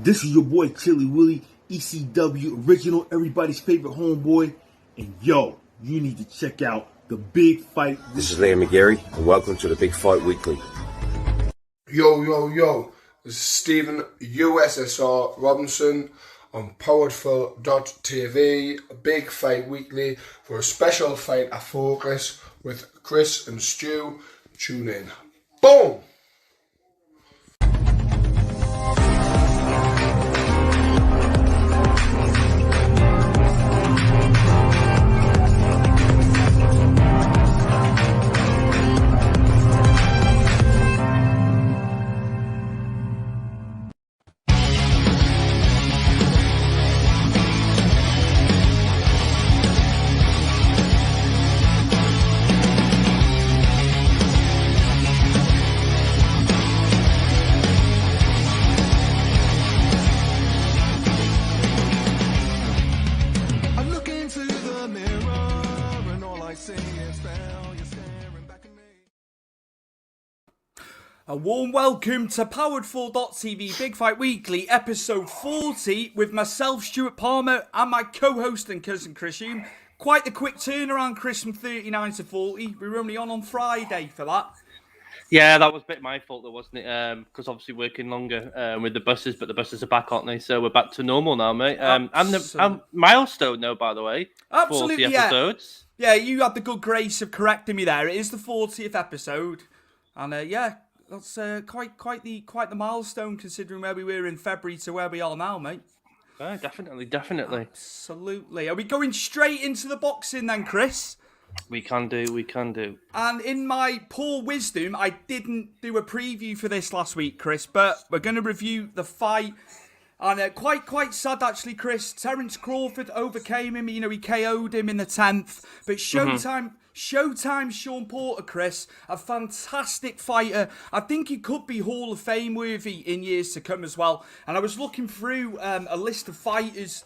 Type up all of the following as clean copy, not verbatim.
This is your boy Chili Willie, ECW original, everybody's favorite homeboy. And yo, you need to check out the Big Fight. This is Liam McGarry, and welcome to the Big Fight Weekly. Yo. This is Stephen USSR Robinson on powerful.tv, Big Fight Weekly, for a special fight at Focus with Chris and Stu. Tune in. Boom! A warm welcome to Powered4.tv Big Fight Weekly, episode 40, with myself, Stuart Palmer, and my co-host and cousin Chris Hume. Quite the quick turnaround, Chris, from 39 to 40. We were only on Friday for that. Yeah, that was a bit my fault, though, wasn't it? Because obviously working longer with the buses, but the buses are back, aren't they? So we're back to normal now, mate. And the milestone, though, by the way. Absolutely, 40 episodes. Yeah, you had the good grace of correcting me there. It is the 40th episode. And that's quite the milestone, considering where we were in February to where we are now, mate. Yeah, definitely. Absolutely. Are we going straight into the boxing then, Chris? We can do. And in my poor wisdom, I didn't do a preview for this last week, Chris, but we're going to review the fight. And quite sad, actually, Chris. Terence Crawford overcame him. You know, he KO'd him in the 10th. But Showtime Shawn Porter, Chris, a fantastic fighter. I think he could be Hall of Fame worthy in years to come as well. And I was looking through a list of fighters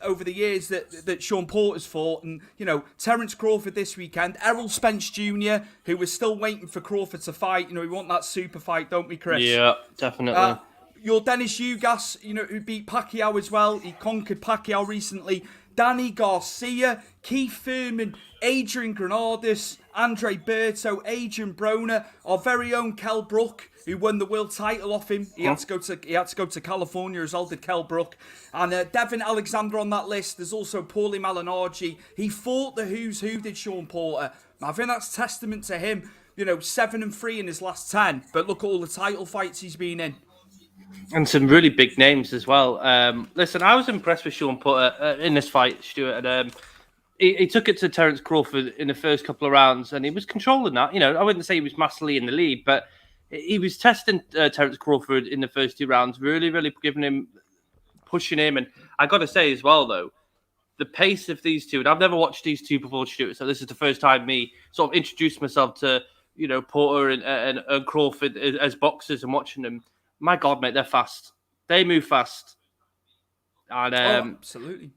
over the years that Shawn Porter's fought. And, you know, Terence Crawford this weekend. Errol Spence Jr., who was still waiting for Crawford to fight. You know, we want that super fight, don't we, Chris? Yeah, definitely. Your Dennis Ugas, you know, who beat Pacquiao as well. He conquered Pacquiao recently. Danny Garcia, Keith Thurman, Adrian Granados, Andre Berto, Adrian Broner, our very own Kell Brook, who won the world title off him. He had to go to California, as well did Kell Brook. And Devin Alexander on that list. There's also Paulie Malignaggi. He fought the who's who, did Shawn Porter. I think that's testament to him. You know, 7-3 in his last 10. But look at all the title fights he's been in. And some really big names as well. Listen, I was impressed with Shawn Porter in this fight, Stuart. And he took it to Terence Crawford in the first couple of rounds, and he was controlling that. You know, I wouldn't say he was massively in the lead, but he was testing Terence Crawford in the first 2 rounds, really pushing him. And I got to say as well, though, the pace of these two, and I've never watched these two before, Stuart, so this is the first time me sort of introduced myself to, you know, Porter and Crawford as boxers and watching them. My God, mate, they're fast. They move fast. And absolutely.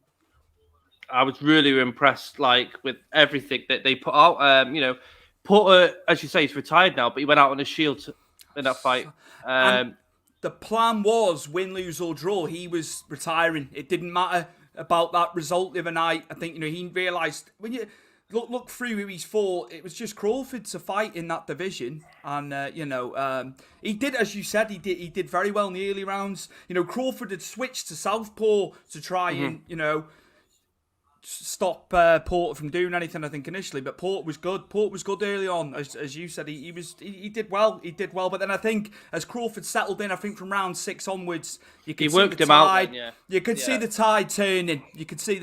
I was really impressed, with everything that they put out. You know, Porter, as you say, he's retired now, but he went out on a shield in that fight. And the plan was win, lose or draw. He was retiring. It didn't matter about that result the other night. I think, you know, he realised when you look through who he's fought, it was just Crawford to fight in that division. And, he did, as you said, he did very well in the early rounds. You know, Crawford had switched to southpaw to try and, you know, stop Porter from doing anything, I think, initially. But Porter was good. Porter was good early on, as you said. He did well. He did well. But then I think as Crawford settled in, I think from round 6 onwards, you could see the tide. You could see the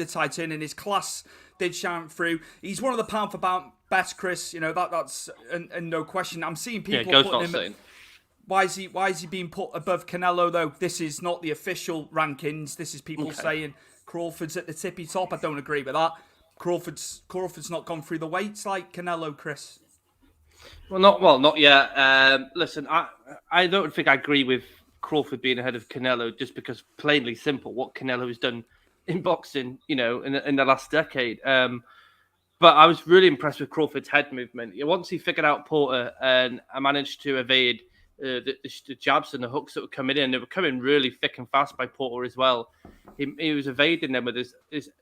tide turning. His class did shine through. He's one of the pound for pound best, Chris. You know, that's and no question. I'm seeing people putting him. Why is he being put above Canelo though? This is not the official rankings. This is people saying Crawford's at the tippy top. I don't agree with that. Crawford's not gone through the weights like Canelo, Chris. Not yet. Listen, I don't think I agree with Crawford being ahead of Canelo just because plainly simple what Canelo has done in boxing, you know, in the last decade. But I was really impressed with Crawford's head movement. Once he figured out Porter and I managed to evade the jabs and the hooks that were coming in. They were coming really thick and fast by Porter as well. He was evading them with his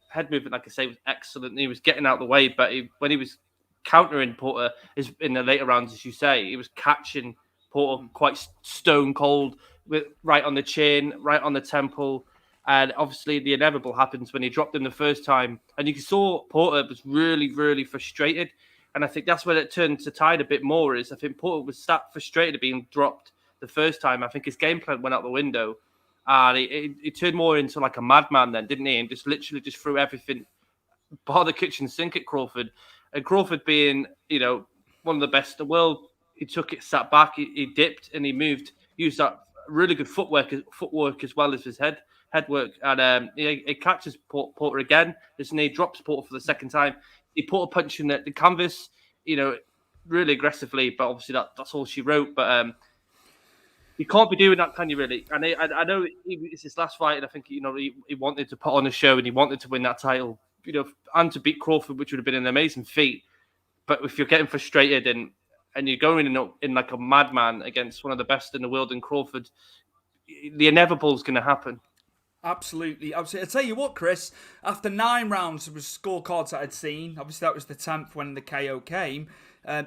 head movement, like I say, was excellent. He was getting out of the way, but when he was countering Porter in the later rounds, as you say, he was catching Porter quite stone cold, right on the chin, right on the temple. And obviously the inevitable happens when he dropped him the first time. And you saw Porter was really, really frustrated. And I think that's where it turned to tide a bit more. Is I think Porter was that frustrated at being dropped the first time. I think his game plan went out the window. And he turned more into like a madman then, didn't he? And just literally just threw everything bar the kitchen sink at Crawford. And Crawford being, one of the best in the world, he took it, sat back, he dipped, and he moved, used that really good footwork as well as his head work. And he catches Porter again. His knee drops Porter for the second time. He put a punch in the canvas, really aggressively, but obviously that's all she wrote. But you can't be doing that, can you, really? And I know it's his last fight, and I think, he wanted to put on a show and he wanted to win that title, and to beat Crawford, which would have been an amazing feat. But if you're getting frustrated and you're going in like a madman against one of the best in the world in Crawford, the inevitable is going to happen. Absolutely. I'll tell you what, Chris, after 9 rounds, there was scorecards that I'd seen. Obviously, that was the 10th when the KO came.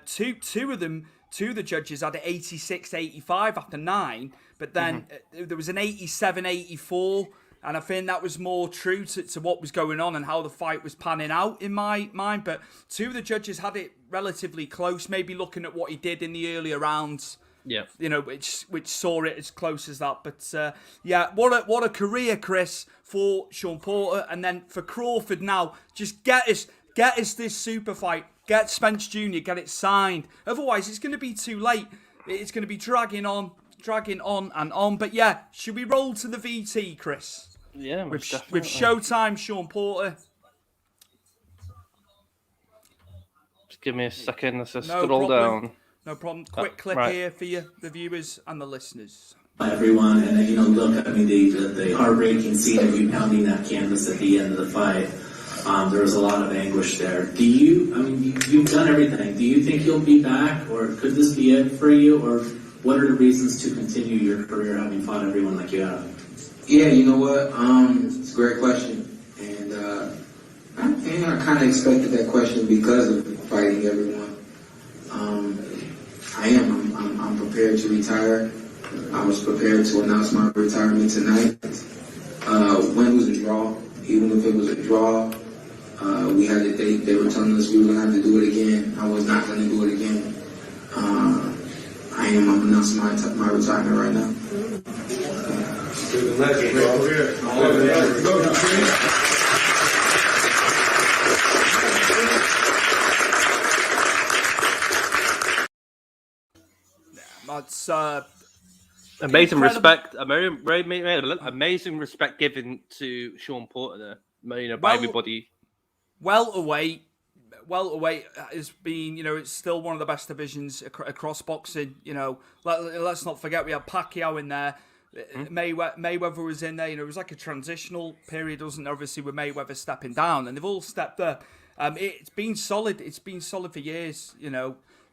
Two of the judges had 86-85 after 9, but then there was an 87-84, and I think that was more true to what was going on and how the fight was panning out in my mind. But 2 of the judges had it relatively close, maybe looking at what he did in the earlier rounds. Yeah, which saw it as close as that. But what a career, Chris, for Shawn Porter, and then for Crawford now. Just get us this super fight. Get Spence Jr. Get it signed. Otherwise, it's going to be too late. It's going to be dragging on and on. But yeah, should we roll to the VT, Chris? Yeah, with Showtime, Shawn Porter. Just give me a second. Let's just scroll down. No problem. Quick clip here for you, the viewers and the listeners. Everyone, and then, look, I mean, the heartbreaking scene of you pounding that canvas at the end of the fight, there was a lot of anguish there. You've done everything. Do you think you'll be back, or could this be it for you, or what are the reasons to continue your career having fought everyone like you have? Yeah, you know what? It's a great question, and I kind of expected that question because of fighting everyone. I'm prepared to retire. I was prepared to announce my retirement tonight. When it was a draw, even if it was a draw, we had a date. They were telling us we were going to have to do it again. I was not going to do it again. I'm announcing my retirement right now. That's amazing respect. Amazing respect given to Shawn Porter there. By everybody. Welterweight has been, it's still one of the best divisions across boxing. Let's not forget we had Pacquiao in there. Mayweather was in there. It was like a transitional period, wasn't there? Obviously, with Mayweather stepping down, and they've all stepped up. It's been solid. It's been solid for years.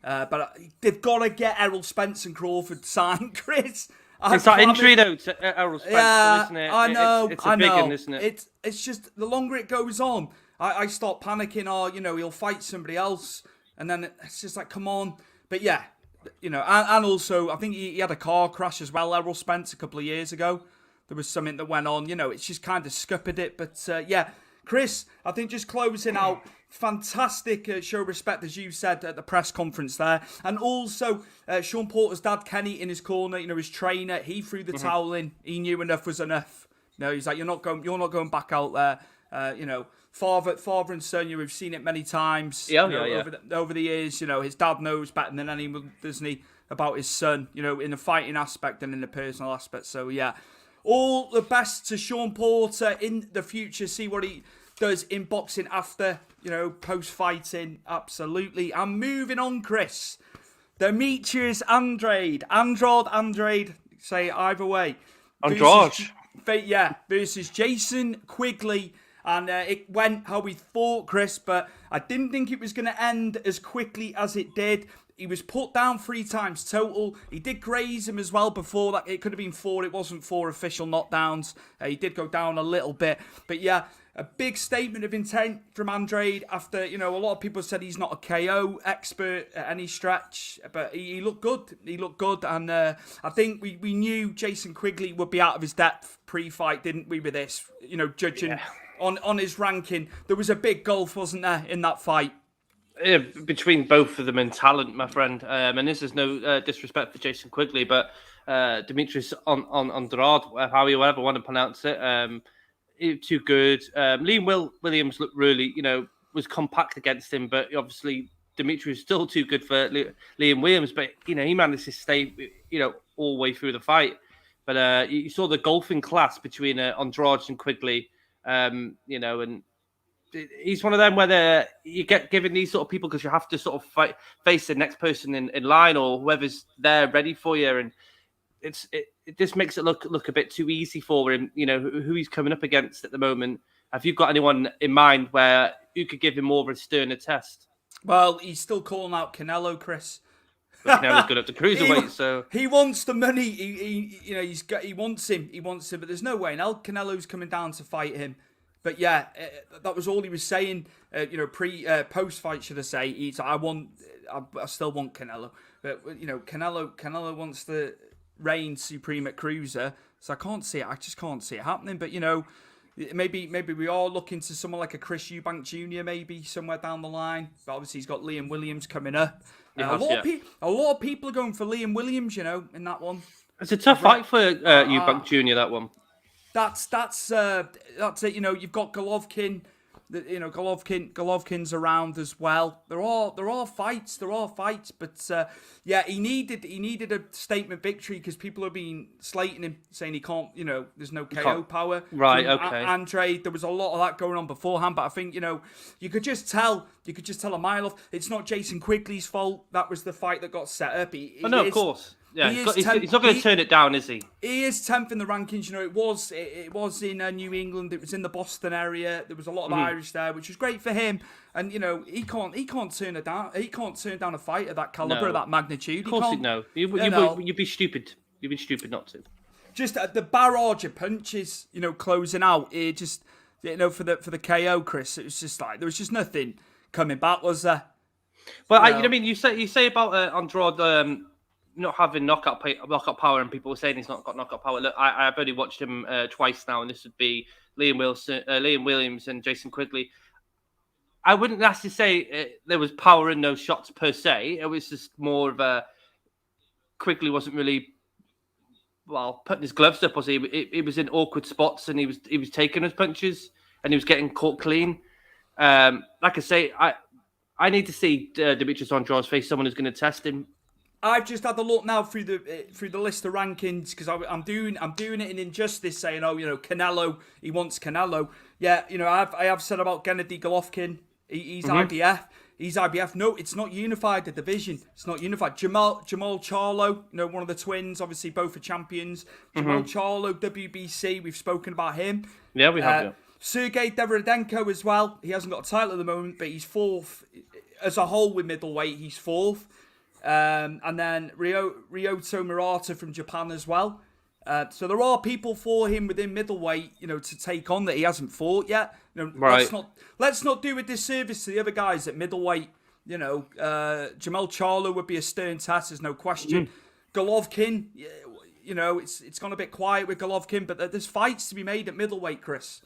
But they've got to get Errol Spence and Crawford signed, Chris. It's that injury, though, to Errol Spence, isn't it? I know. It's a big one, isn't it? It's just the longer it goes on, I start panicking. He'll fight somebody else, and then it's just like, come on. But yeah, and also I think he had a car crash as well, Errol Spence, a couple of years ago. There was something that went on. It's just kind of scuppered it. But yeah, Chris, I think just closing out. Fantastic show respect, as you said at the press conference there. And also, Shawn Porter's dad, Kenny, in his corner, his trainer, he threw the towel in. He knew enough was enough. He's like, you're not going back out there. Father and son, we've seen it many times. Over the years, his dad knows better than anyone, doesn't he, about his son, in the fighting aspect and in the personal aspect. So, yeah, all the best to Shawn Porter in the future. See what he does in boxing after, post-fighting. Absolutely. I'm moving on, Chris. Demetrius Andrade, say either way. Andrade. Versus Jason Quigley. And it went how we thought, Chris, but I didn't think it was going to end as quickly as it did. he was put down 3 times total. He did graze him as well before that. It could have been 4. It wasn't 4 official knockdowns. He did go down a little bit. But yeah, a big statement of intent from Andrade after, a lot of people said he's not a KO expert at any stretch, but he looked good. He looked good, and I think we knew Jason Quigley would be out of his depth pre-fight, didn't we, with this? Judging on his ranking. There was a big gulf, wasn't there, in that fight? Yeah, between both of them in talent, my friend. And this is no disrespect for Jason Quigley, but Demetrius Andrade, how you ever want to pronounce it, too good. Liam Williams looked really, was compact against him, but obviously Demetrius still too good for Liam Williams. But he managed to stay, all the way through the fight. But you saw the golfing class between Andrade and Quigley, and he's one of them where you get given these sort of people because you have to sort of face the next person in line or whoever's there ready for you, and it just makes it look a bit too easy for him. Who he's coming up against at the moment. Have you got anyone in mind where you could give him more of a sterner test? Well, he's still calling out Canelo, Chris. But Canelo's good up to cruiserweight, so he wants the money. He wants him. He wants him, but there's no way in hell Canelo's coming down to fight him. But yeah, that was all he was saying. Post fight, should I say? I still want Canelo, but Canelo wants the reign supreme at cruiser. So I can't see it. I just can't see it happening. But maybe we are looking to someone like a Chris Eubank Jr. maybe somewhere down the line. But obviously he's got Liam Williams coming up. A lot of people are going for Liam Williams. In that one. It's a tough fight for Eubank Jr. That one. That's it. You've got Golovkin. Golovkin's around as well. There are fights, but he needed a statement victory because people have been slating him, saying he can't. There's no KO power. Right. Okay. Andrade, there was a lot of that going on beforehand, but I think you could just tell a mile off. It's not Jason Quigley's fault. That was the fight that got set up. Of course. Yeah, he's not going to turn it down, is he? He is 10th in the rankings. It was in New England. It was in the Boston area. There was a lot of Irish there, which was great for him. And he can't turn it down. He can't turn down a fight of that caliber, of that magnitude. Of course, you'd be stupid. You'd be stupid not to. Just the barrage of punches, closing out. It just, for the KO, Chris. It was just like there was just nothing coming back, was there? Well, you say about Andrade. Not having knockout power, and people were saying he's not got knockout power. Look, I've only watched him twice now, and this would be Liam Williams and Jason Quigley. I wouldn't actually say there was power in those shots per se. It was just more of a Quigley wasn't really putting his gloves up, was he? He was in awkward spots, and he was taking his punches, and he was getting caught clean. Like I say, I need to see Demetrius Andrade face someone who's going to test him. I've just had a look now through the list of rankings because I'm doing it in injustice, saying Canelo, he wants Canelo. Yeah, I have said about Gennady Golovkin, he's IBF. He's IBF. No, it's not unified. The division, it's not unified. Jamal Charlo, one of the twins, obviously both are champions. Jamal Charlo, WBC. We've spoken about him. Yeah, we have. Sergey Deveredenko as well. He hasn't got a title at the moment, but he's 4th as a whole with middleweight. He's 4th. And then Ryoto Murata from Japan as well. So there are people for him within middleweight, to take on that he hasn't fought yet. Right. Let's not do a disservice to the other guys at middleweight. Jamal Charlo would be a stern test, there's no question. Golovkin, it's gone a bit quiet with Golovkin, but there's fights to be made at middleweight, Chris.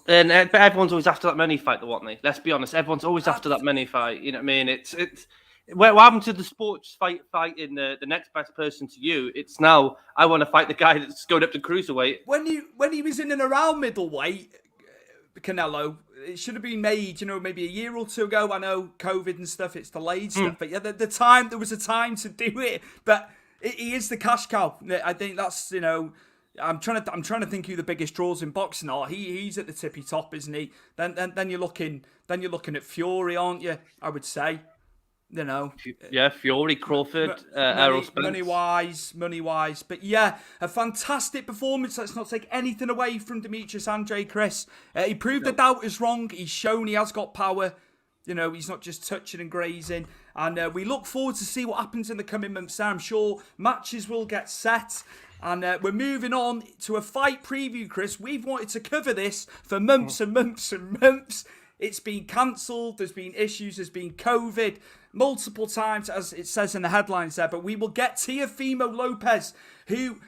And everyone's always after that money fight, though, aren't they? Let's be honest. Everyone's always after that money fight. You know what I mean? It's what happened to the sports fight in the next best person to you? It's now I want to fight the guy that's going up to cruiserweight. When he was in and around middleweight, Canelo, it should have been made, maybe a year or two ago. I know COVID and stuff, it's delayed stuff, but yeah, there was a time to do it. But he is the cash cow. I think that's I'm trying to think who the biggest draws in boxing are. He's at the tippy top, isn't he? Then you're looking at Fury, aren't you? I would say. Yeah, Fury, Crawford, Errol Spence. Money wise. But yeah, a fantastic performance. Let's not take anything away from Demetrius Andrade, Chris. He proved the doubters wrong. He's shown he has got power. You know, he's not just touching and grazing. And we look forward to see what happens in the coming months. I'm sure matches will get set. And we're moving on to a fight preview, Chris. We've wanted to cover this for months and months and months. It's been cancelled. There's been issues. There's been COVID multiple times, as it says in the headlines there. But we will get Teofimo Lopez, who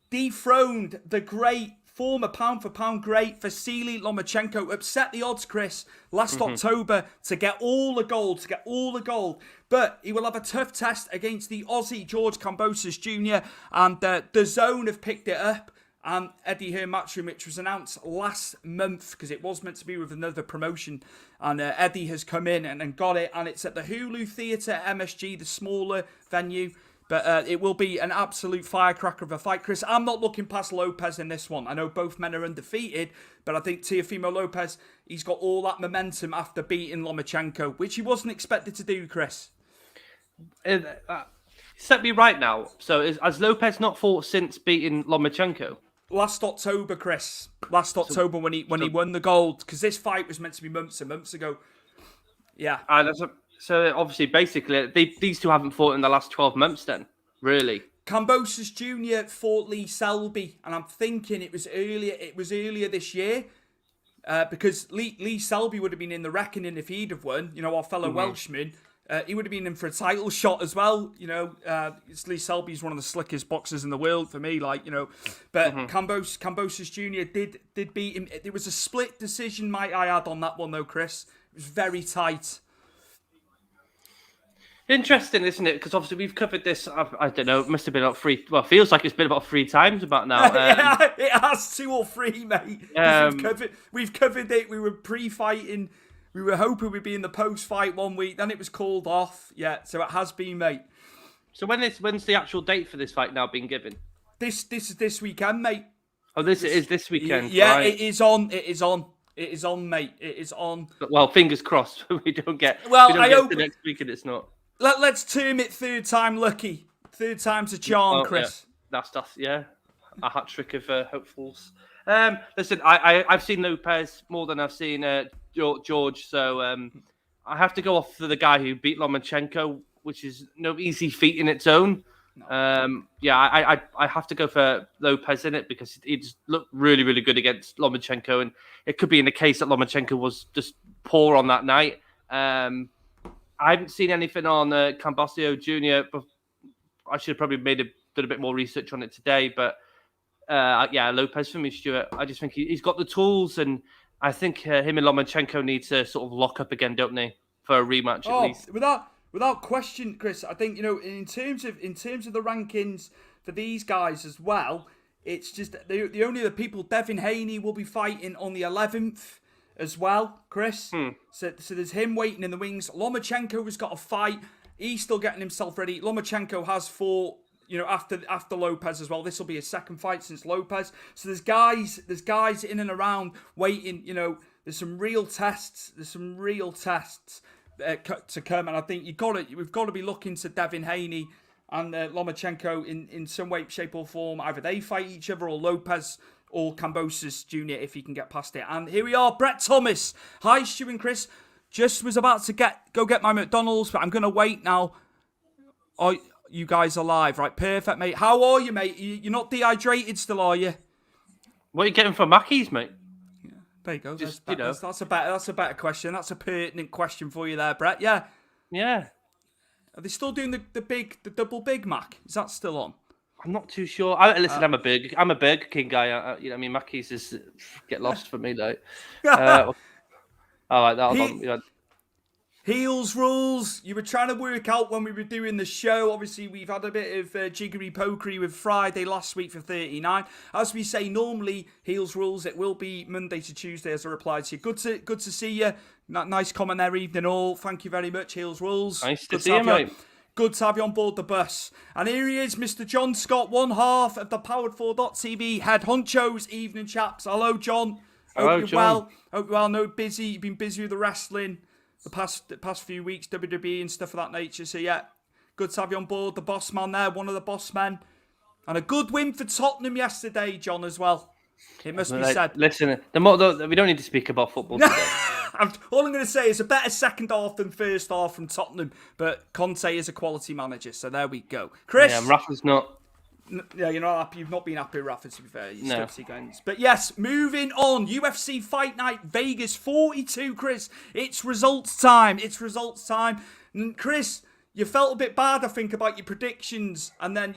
dethroned the great former pound-for-pound great Vasily Lomachenko, upset the odds, Chris, last October to get all the gold, But he will have a tough test against the Aussie George Kambosos Jr. And the Zone have picked it up. And Eddie Hearn Matchroom, which was announced last month, because it was meant to be with another promotion. And Eddie has come in and got it. And it's at the Hulu Theatre at MSG, the smaller venue. But it will be an absolute firecracker of a fight. Chris, I'm not looking past Lopez in this one. I know both men are undefeated, but I think Teofimo Lopez, he's got all that momentum after beating Lomachenko, which he wasn't expected to do, Chris. Set me right now. So has Lopez not fought since beating Lomachenko? Last October, Chris. Last October when he won the gold, because this fight was meant to be months and months ago. Yeah. So obviously, basically, these two haven't fought in the last 12 months then, really. Kambosos Jr. fought Lee Selby, and I'm thinking it was earlier this year, because Lee Selby would have been in the reckoning if he'd have won, you know, our fellow Welshman. He would have been in for a title shot as well, you know. Lee Selby's one of the slickest boxers in the world for me, like, you know. But Kambosos Jr. did beat him. It was a split decision, might I add, on that one, though, Chris. It was very tight. Interesting, isn't it? Because obviously we've covered this, I don't know, it must have been about three, well, it feels like it's been about 3 times about now. Yeah, it has 2 or 3, mate. We've covered it, we were pre-fighting, we were hoping we'd be in the post-fight one week, then it was called off. Yeah, so it has been, mate. So when's the actual date for this fight now been given? This is this weekend, mate. Oh, this is this weekend, yeah, right? It is on, mate. It is on. Well, fingers crossed we don't get I hope the next week and it's not. Let's term it third time lucky. Third time's a charm, Chris. Yeah. That's a hat trick of hopefuls. Listen, I've seen Lopez more than I've seen George, so I have to go off for the guy who beat Lomachenko, which is no easy feat in its own. No. I have to go for Lopez in it because he just looked really, really good against Lomachenko, and it could be in the case that Lomachenko was just poor on that night. I haven't seen anything on Kambosos Jr., but I should have probably done a bit more research on it today. But Lopez for me, Stuart. I just think he's got the tools, and I think him and Lomachenko need to sort of lock up again, don't they, for a rematch at least? Without question, Chris. I think, you know, in terms of the rankings for these guys as well, it's just the only other people. Devin Haney will be fighting on the 11th. As well, Chris. So there's him waiting in the wings. Lomachenko has got a fight. He's still getting himself ready. Lomachenko has fought, you know, after Lopez as well. This will be his second fight since Lopez. So there's guys in and around waiting. You know, there's some real tests. To come, and I think we've got to be looking to Devin Haney and Lomachenko in some way, shape, or form. Either they fight each other or Lopez or Kambosos Jr. if he can get past it. And here we are, Brett Thomas. Hi, Stu and Chris. Just was about to go get my McDonald's, but I'm going to wait now. Oh, you guys are live, right? Perfect, mate. How are you, mate? You're not dehydrated still, are you? What are you getting from Mackey's, mate? Yeah, there you go. Just, that's a better question. That's a pertinent question for you there, Brett. Yeah. Yeah. Are they still doing the double Big Mac? Is that still on? I'm not too sure. Listen, I'm a Burger King guy. You know, I mean, Mackey's is get lost for me, though. All right, that'll on. Heels rules. You were trying to work out when we were doing the show. Obviously, we've had a bit of jiggery pokery with Friday last week for 39. As we say normally, heels rules. It will be Monday to Tuesday, as I replied to you. Good to see you. Nice comment there, evening all. Thank you very much, heels rules. Nice to see you, mate. Good to have you on board the bus. And here he is, Mr. John Scott, one half of the Powered4.tv head honchos, evening chaps. Hello, John. Hello, Hope you're John. well. Hope you're well. No, busy. You've been busy with the wrestling the past few weeks, WWE and stuff of that nature. So yeah, good to have you on board. The boss man there, one of the boss men. And a good win for Tottenham yesterday, John, as well. It must be said. Listen, we don't need to speak about football today. All I'm going to say is a better second half than first half from Tottenham, but Conte is a quality manager, so there we go. Chris? Yeah, Rafa's not. Yeah, you're not happy. You've not been happy with Rafa, to be fair. You No. stick to your guns. But yes, moving on. UFC Fight Night Vegas 42, Chris. It's results time. And Chris, you felt a bit bad, I think, about your predictions. And then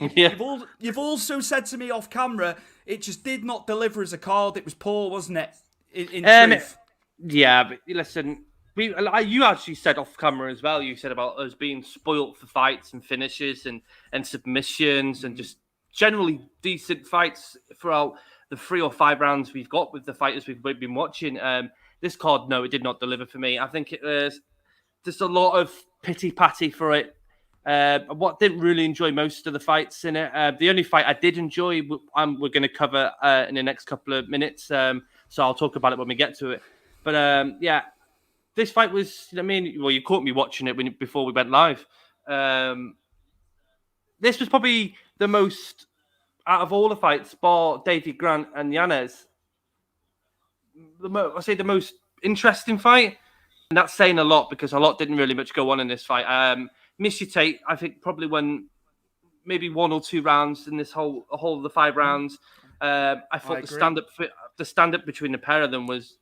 you've also said to me off camera, it just did not deliver as a card. It was poor, wasn't it? In truth. Yeah, but listen, you actually said off camera as well. You said about us being spoilt for fights and finishes and submissions and just generally decent fights throughout the 3 or 5 rounds we've got with the fighters we've been watching. This card, no, it did not deliver for me. I think it was just a lot of pity-patty for it. What didn't really enjoy most of the fights in it. The only fight I did enjoy, we're going to cover in the next couple of minutes. So I'll talk about it when we get to it. But yeah, this fight was, you caught me watching it before we went live. This was probably the most, out of all the fights, bar David Grant and Yanez, the most interesting fight. And that's saying a lot because a lot didn't really much go on in this fight. Miesha Tate, I think, probably won maybe 1 or 2 rounds in this whole of the 5 rounds. I thought the stand-up between the pair of them was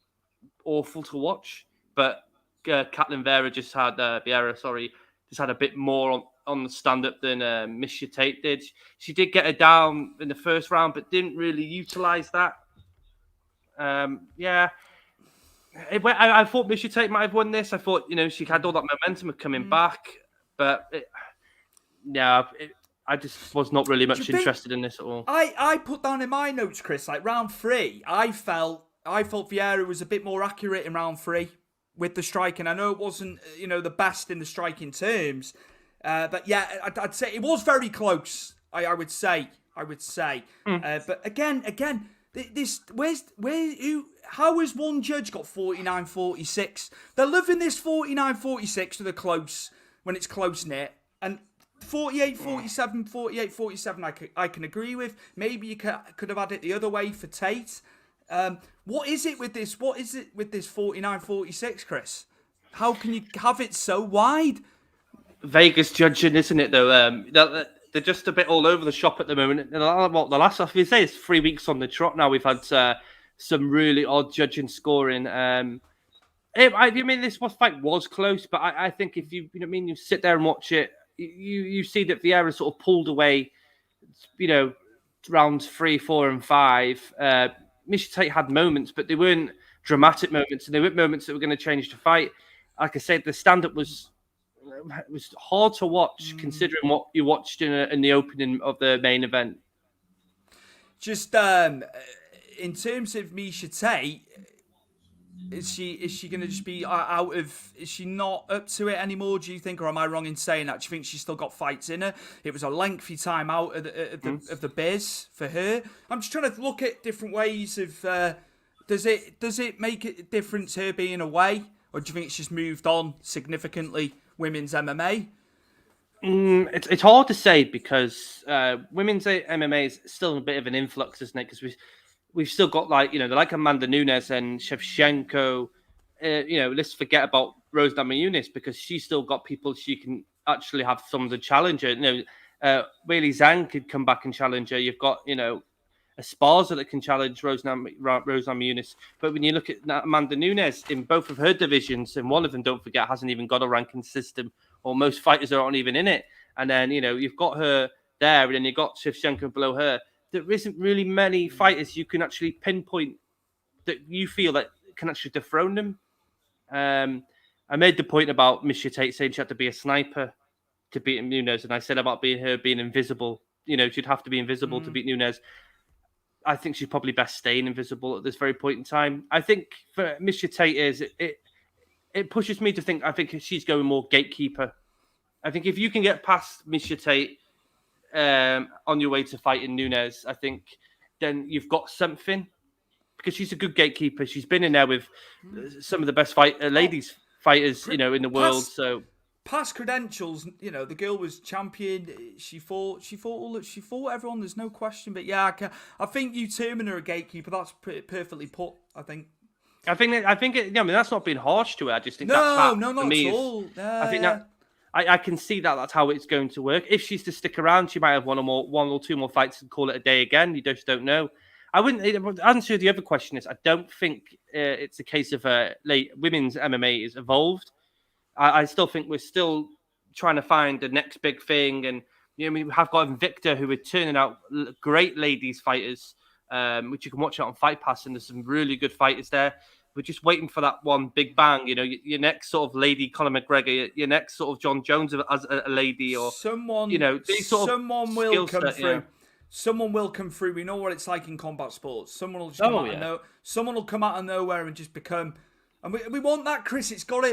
awful to watch. But Ketlen Viera just had a bit more on the stand-up than Miesha Tate did. She did get her down in the first round, but didn't really utilise that. I thought Miesha Tate might have won this. I thought, she had all that momentum of coming back. But, I just was not really much interested in this at all. I put down in my notes, Chris, like round 3, I felt Viera was a bit more accurate in round 3 with the striking. I know it wasn't, the best in the striking terms. But yeah, I'd say it was very close. I would say. But again, how has one judge got 49-46? They're loving this 49-46 when it's close knit, and 48-47, 48-47. I can agree with. Maybe you could have had it the other way for Tate. What is it with this 49-46, Chris? How can you have it so wide? Vegas judging, isn't it, though? They're just a bit all over the shop at the moment. The last, I say, it's 3 weeks on the trot now. We've had some really odd judging scoring. This fight was close, but I think if you sit there and watch it, you see that Viera sort of pulled away, rounds 3, 4, and 5. Miesha Tate had moments, but they weren't dramatic moments, and they weren't moments that were going to change the fight. Like I said, the stand-up was hard to watch, considering what you watched in the opening of the main event. Just in terms of Miesha Tate, is she going to just be out of? Is she not up to it anymore? Do you think, or am I wrong in saying that? Do you think she's still got fights in her? It was a lengthy time out of the biz for her. I'm just trying to look at different ways of. Does it make a difference her being away, or do you think it's just moved on significantly? Women's MMA. It's hard to say because women's MMA is still a bit of an influx, isn't it? Because we've still got like Amanda Nunes and Shevchenko. Let's forget about Rose Namajunas because she's still got people she can actually have someone to challenge her. Weili Zhang could come back and challenge her. You've got Esparza that can challenge Rose Namajunas. But when you look at Amanda Nunes in both of her divisions, and one of them, don't forget, hasn't even got a ranking system, or most fighters aren't even in it. And then, you've got her there, and then you've got Shevchenko below her. There isn't really many fighters you can actually pinpoint that you feel that can actually dethrone them. I made the point about Miesha Tate saying she had to be a sniper to beat Nunes, and I said about being invisible. She'd have to be invisible to beat Nunes. I think she's probably best staying invisible at this very point in time. I think for Miesha Tate it pushes me to think. I think she's going more gatekeeper. I think if you can get past Miesha Tate on your way to fighting Nunes, I think then you've got something because she's a good gatekeeper. She's been in there with some of the best ladies fighters, in the world. So past credentials, the girl was champion. She fought everyone. There's no question. But yeah, I think you terming her a gatekeeper. That's perfectly put. I think. I think that's not being harsh to her. I just think No, that not for me at is, all. I think that I can see that that's how it's going to work. If she's to stick around, she might have one or two more fights and call it a day again. You just don't know. I wouldn't answer the other question. Is I don't think it's a case of women's MMA is evolved. I still think we're still trying to find the next big thing, and we have got Invicta who are turning out great ladies fighters, which you can watch out on Fight Pass, and there's some really good fighters there. We're just waiting for that one big bang. Your next sort of lady Conor McGregor, your next sort of John Jones as a lady, or someone. Someone will come through. Yeah. Someone will come through. We know what it's like in combat sports. Someone will just come out of nowhere. Someone will come out of nowhere and just become. And we want that, Chris. It's got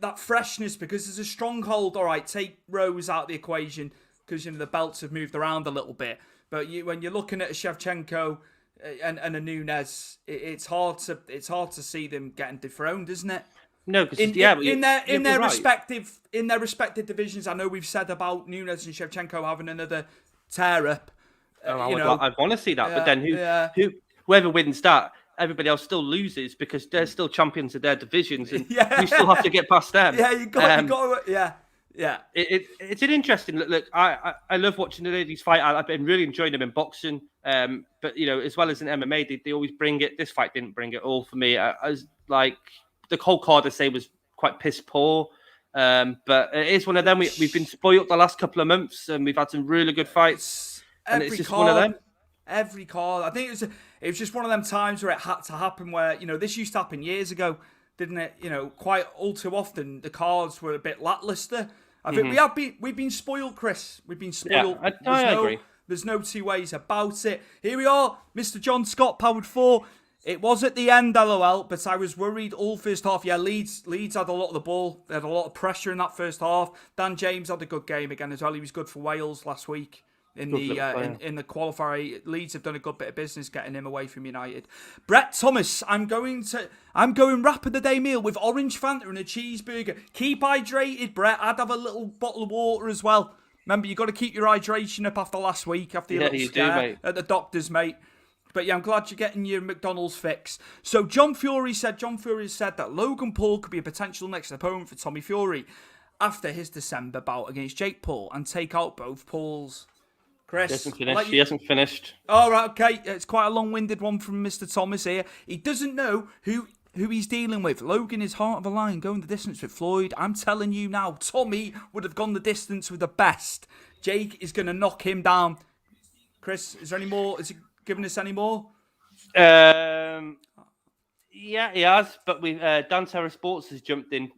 that freshness, because there's a stronghold. All right, take Rose out of the equation because the belts have moved around a little bit. But when you're looking at a Shevchenko and a Nunes, it's hard to see them getting dethroned, isn't it? No, because in their respective divisions. I know we've said about Nunes and Shevchenko having another tear up. I want to see that, but then whoever wins that, everybody else still loses because they're still champions of their divisions, and we still have to get past them. Yeah, you got to. It's an interesting look. I love watching the ladies fight. I've been really enjoying them in boxing, but as well as in MMA, they always bring it. This fight didn't bring it all for me. As like the whole card, I say, was quite piss poor. But it is one of them. We've been spoiled the last couple of months, and we've had some really good fights. And it's just one of them. Every card. I think it was just one of them times where it had to happen. Where this used to happen years ago, didn't it? Quite all too often the cards were a bit lackluster. I think we've been spoiled, Chris. We've been spoiled. Yeah, I agree. There's no two ways about it. Here we are, Mr. John Scott, powered 4. It was at the end, LOL, but I was worried all first half. Yeah, Leeds had a lot of the ball. They had a lot of pressure in that first half. Dan James had a good game again as well. He was good for Wales last week in the qualifier. Leeds have done a good bit of business getting him away from United. Brett Thomas, I'm going wrap of the day meal with orange Fanta and a cheeseburger. Keep hydrated, Brett. I'd have a little bottle of water as well. Remember, you got to keep your hydration up after last week, after your little scare at the doctor's, mate. But yeah, I'm glad you're getting your McDonald's fix. So John Fury said that Logan Paul could be a potential next opponent for Tommy Fury after his December bout against Jake Paul and take out both Pauls. Chris, he hasn't finished. All right, okay. It's quite a long-winded one from Mr. Thomas here. He doesn't know who he's dealing with. Logan is heart of a lion, going the distance with Floyd. I'm telling you now, Tommy would have gone the distance with the best. Jake is going to knock him down. Chris, is there any more? Is he giving us any more? Yeah, he has. But Dan Terra Sports has jumped in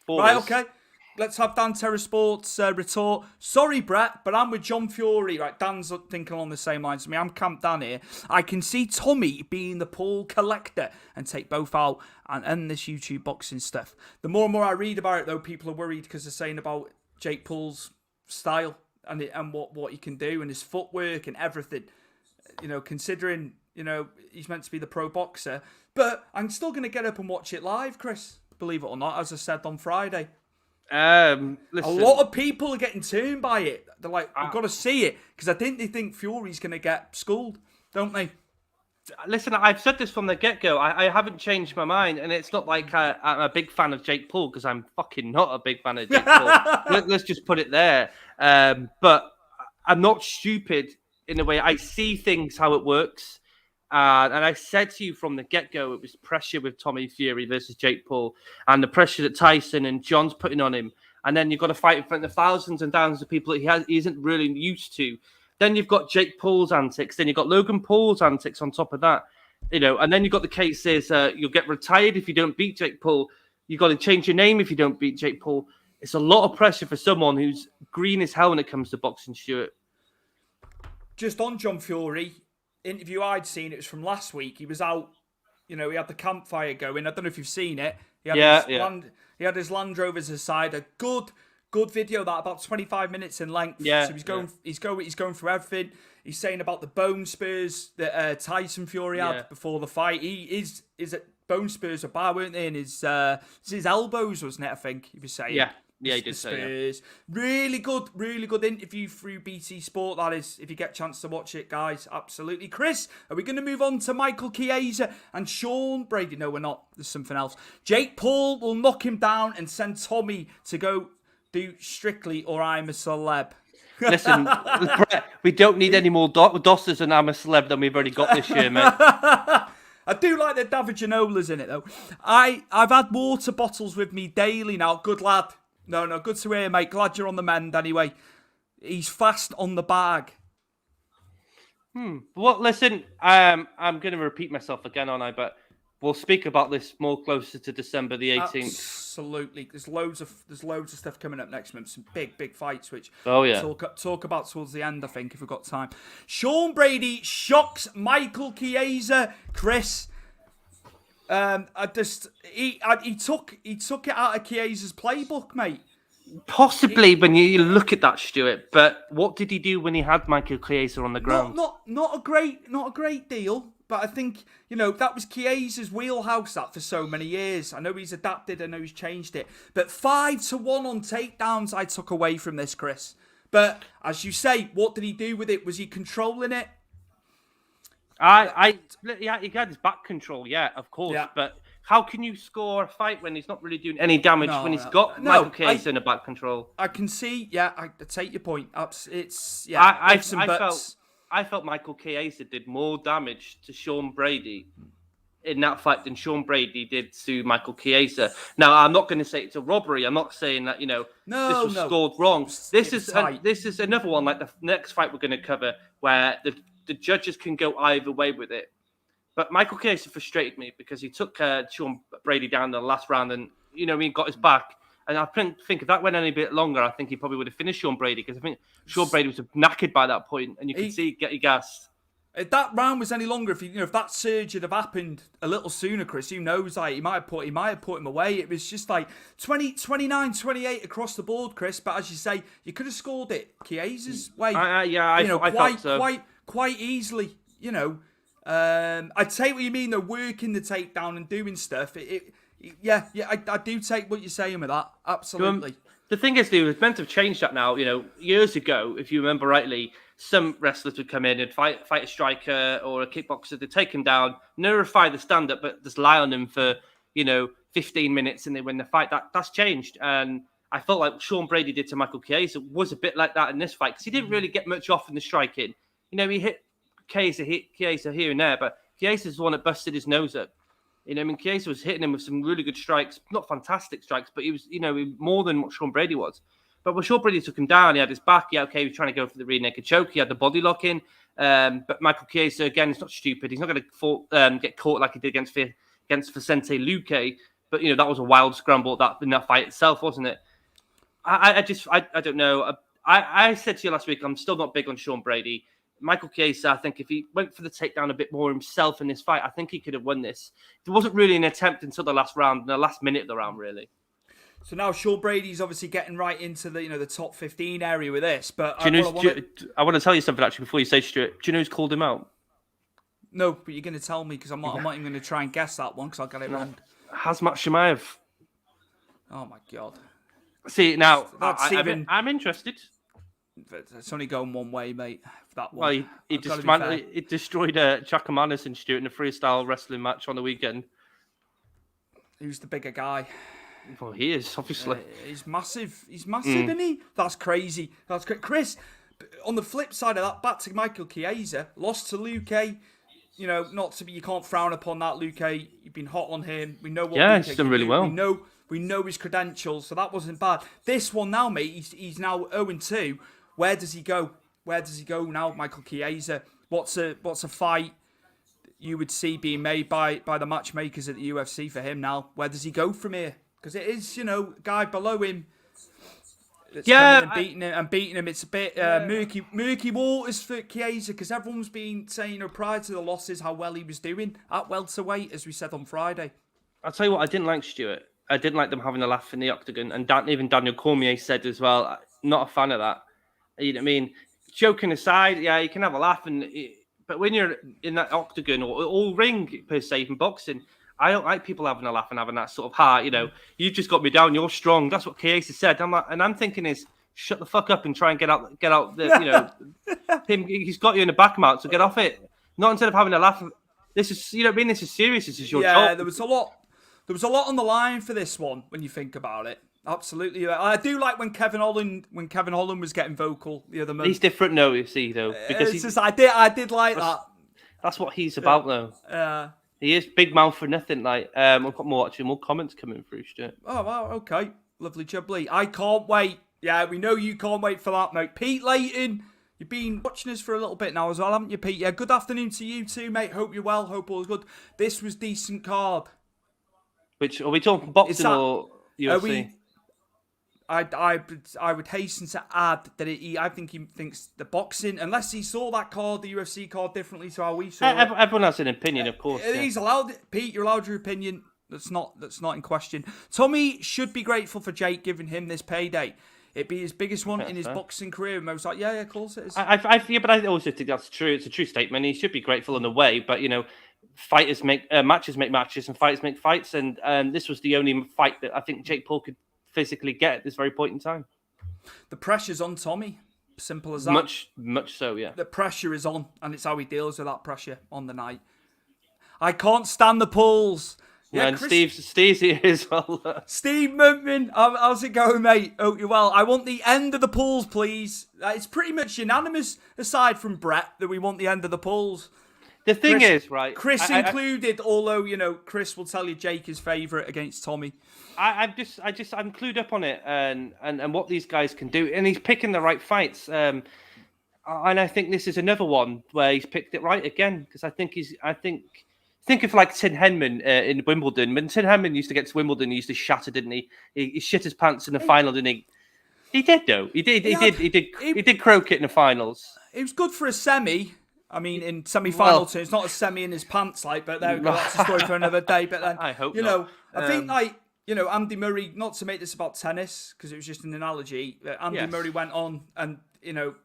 for us. Right, okay. Let's have Dan Terra Sports retort. Sorry, Brett, but I'm with John Fury. Right, Dan's thinking along the same lines as me. I'm Camp Dan here. I can see Tommy being the Paul collector and take both out and end this YouTube boxing stuff. The more and more I read about it, though, people are worried because they're saying about Jake Paul's style and what he can do and his footwork and everything. Considering, he's meant to be the pro boxer. But I'm still going to get up and watch it live, Chris. Believe it or not, as I said on Friday. Listen, a lot of people are getting turned by it. They're like, I've got to see it because I think they think Fury's going to get schooled, don't they? Listen, I've said this from the get-go. I haven't changed my mind, and it's not like I'm a big fan of Jake Paul because I'm fucking not a big fan of Jake Paul. Let's just put it there. But I'm not stupid in the way I see things, how it works. And I said to you from the get-go, it was pressure with Tommy Fury versus Jake Paul and the pressure that Tyson and John's putting on him. And then you've got to fight in front of thousands and thousands of people that he isn't really used to. Then you've got Jake Paul's antics. Then you've got Logan Paul's antics on top of that. And then you've got the cases, you'll get retired if you don't beat Jake Paul. You've got to change your name if you don't beat Jake Paul. It's a lot of pressure for someone who's green as hell when it comes to boxing, Stuart. Just on John Fury, interview I'd seen, it was from last week. He was out, he had the campfire going. I don't know if you've seen it. He had his Land Rovers aside. A good video that about 25 minutes in length. Yeah. So he's going through everything. He's saying about the bone spurs that Tyson Fury had before the fight. Is it bone spurs were bad, weren't they? And his elbows, wasn't it? I think he was saying. Yeah. Yeah, he did say, Spurs. Really good interview through BT Sport, that is, if you get a chance to watch it, guys. Absolutely. Chris, are we going to move on to Michael Chiesa and Shawn Brady? No, we're not. There's something else. Jake Paul will knock him down and send Tommy to go do Strictly or I'm a Celeb. Listen, Brett, we don't need any more Dosters and I'm a Celeb than we've already got this year, mate. I do like the David Ginolas in it, though. I've had water bottles with me daily now. Good lad. No, good to hear, mate. Glad you're on the mend anyway. He's fast on the bag. Well, listen, I'm going to repeat myself again, aren't I? But we'll speak about this more closer to December the 18th. Absolutely. There's loads of stuff coming up next month. Some big fights, which we'll talk about towards the end, I think, if we've got time. Shawn Brady shocks Michael Chiesa. Chris, he took it out of Chiesa's playbook, mate. Possibly when you look at that, Stuart. But what did he do when he had Michael Chiesa on the ground? Not a great deal. But I think, that was Chiesa's wheelhouse that for so many years. I know he's adapted, I know he's changed it. But 5-1 on takedowns I took away from this, Chris. But as you say, what did he do with it? Was he controlling it? He had his back control, yeah, of course. Yeah. But how can you score a fight when he's not really doing any damage when he's got Michael Chiesa in a back control? I can see, I take your point. It's, I felt Michael Chiesa did more damage to Shawn Brady in that fight than Shawn Brady did to Michael Chiesa. Now, I'm not going to say it's a robbery. I'm not saying that, this was scored wrong. This is another one, like the next fight we're going to cover, where the judges can go either way with it. But Michael Chiesa frustrated me because he took Shawn Brady down in the last round and, he got his back. And I think if that went any bit longer, I think he probably would have finished Shawn Brady because I think Shawn Brady was knackered by that point, and you could see get gassed. If that round was any longer, if that surge had have happened a little sooner, Chris, who knows? He might have put him away. It was just like 29, 28 across the board, Chris. But as you say, you could have scored it Chiesa's way. I thought so. Quite easily. I'd take what you mean. They're working the takedown and doing stuff. I do take what you're saying with that. Absolutely. The thing is, dude, it's meant to have changed that now. Years ago, if you remember rightly, some wrestlers would come in and fight a striker or a kickboxer to take him down, nullify the stand-up, but just lie on him for, 15 minutes and they win the fight. That's changed. And I felt like Shawn Brady did to Michael Chiesa was a bit like that in this fight because he didn't really get much off in the striking. He hit Chiesa here and there, but Chiesa's the one that busted his nose up. Chiesa was hitting him with some really good strikes, not fantastic strikes, but he was, more than what Shawn Brady was. But when Shawn Brady took him down, he had his back. Yeah, okay, he was trying to go for the rear naked choke. He had the body lock in. But Michael Chiesa, again, is not stupid. He's not going to get caught like he did against Vicente Luque. But, that was a wild scramble in that fight itself, wasn't it? I don't know. I said to you last week, I'm still not big on Shawn Brady. Michael Chiesa, I think if he went for the takedown a bit more himself in this fight, I think he could have won this. There wasn't really an attempt until the last round, the last minute of the round, really. So now Shawn Brady's obviously getting right into the top 15 area with this. But I want to tell you something actually before you say, Stuart. Do you know who's called him out? No, but you're going to tell me because I'm not even going to try and guess that one because I'll get it wrong. Hazmat Shemaev. Oh my God. See, now I'm interested. It's only going one way, mate. That one. Well, he destroyed Chakamanus and Stuart in a freestyle wrestling match on the weekend. Who's the bigger guy? Well, he is, obviously. He's massive. He's massive, isn't he? That's crazy. Chris, on the flip side of that, back to Michael Chiesa, lost to Luque. You can't frown upon that, Luque. You've been hot on him. We know what Luque he's done really well. We know his credentials, so that wasn't bad. This one now, mate, he's now 0-2. Where does he go? Where does he go now, Michael Chiesa? What's a fight you would see being made by the matchmakers at the UFC for him now? Where does he go from here? Because it is, guy below him that's coming and beating him. It's a bit murky waters for Chiesa because everyone's been saying, prior to the losses, how well he was doing at welterweight, as we said on Friday. I'll tell you what, I didn't like, Stuart. I didn't like them having a laugh in the octagon. And even Daniel Cormier said as well, not a fan of that. You know what I mean? Joking aside, yeah, you can have a laugh. But when you're in that octagon or ring, per se, even boxing, I don't like people having a laugh and having that sort of heart. You've just got me down. You're strong. That's what Kiaza said. I'm thinking is shut the fuck up and try and get out. The him. He's got you in the back mount, so get off it. Not instead of having a laugh. This is This is serious. This is your job. Yeah, there was a lot on the line for this one when you think about it. Absolutely. I do like when Kevin Holland was getting vocal the other month. He's different though, you see, though. Because I did like that. That's what he's about, though. He is big mouth for nothing. Like, we've got more comments coming through, Stuart. Oh, wow, okay. Lovely jubbly. I can't wait. Yeah, we know you can't wait for that, mate. Pete Layton, you've been watching us for a little bit now as well, haven't you, Pete? Yeah, good afternoon to you too, mate. Hope you're well. Hope all's good. This was decent card. Which, are we talking boxing or UFC? I would hasten to add that I think he thinks the boxing, unless he saw that card, the UFC card, differently to how we saw it. Everyone has an opinion, of course. He's allowed. Pete, you're allowed your opinion. That's not in question. Tommy should be grateful for Jake giving him this payday. It'd be his biggest one in his boxing career. And I was like, yeah, of course it is. But I also think that's true. It's a true statement. He should be grateful in a way, but fighters make matches, and fighters make fights, and this was the only fight that I think Jake Paul could physically get at this very point in time. The pressure's on Tommy. Simple as that. Much so, yeah. The pressure is on, and it's how he deals with that pressure on the night. I can't stand the pulls. Yeah, and Steve's here as well. Steve Muntman, how's it going, mate? Hope you're well. I want the end of the pulls, please. It's pretty much unanimous, aside from Brett, that we want the end of the pulls. The thing is, right? Chris included, although, Chris will tell you Jake is favourite against Tommy. I'm clued up on it and what these guys can do. And he's picking the right fights. And I think this is another one where he's picked it right again. Because think of like Tim Henman in Wimbledon. When Tim Henman used to get to Wimbledon, he used to shatter, didn't he? He shit his pants in the final, didn't he? He did though. He did croak it in the finals. It was good for a semi. I mean, in semi-final terms, not a semi in his pants, but there we go. That's a story for another day. But then, I hope not. I think Andy Murray. Not to make this about tennis because it was just an analogy. Andy Murray went on and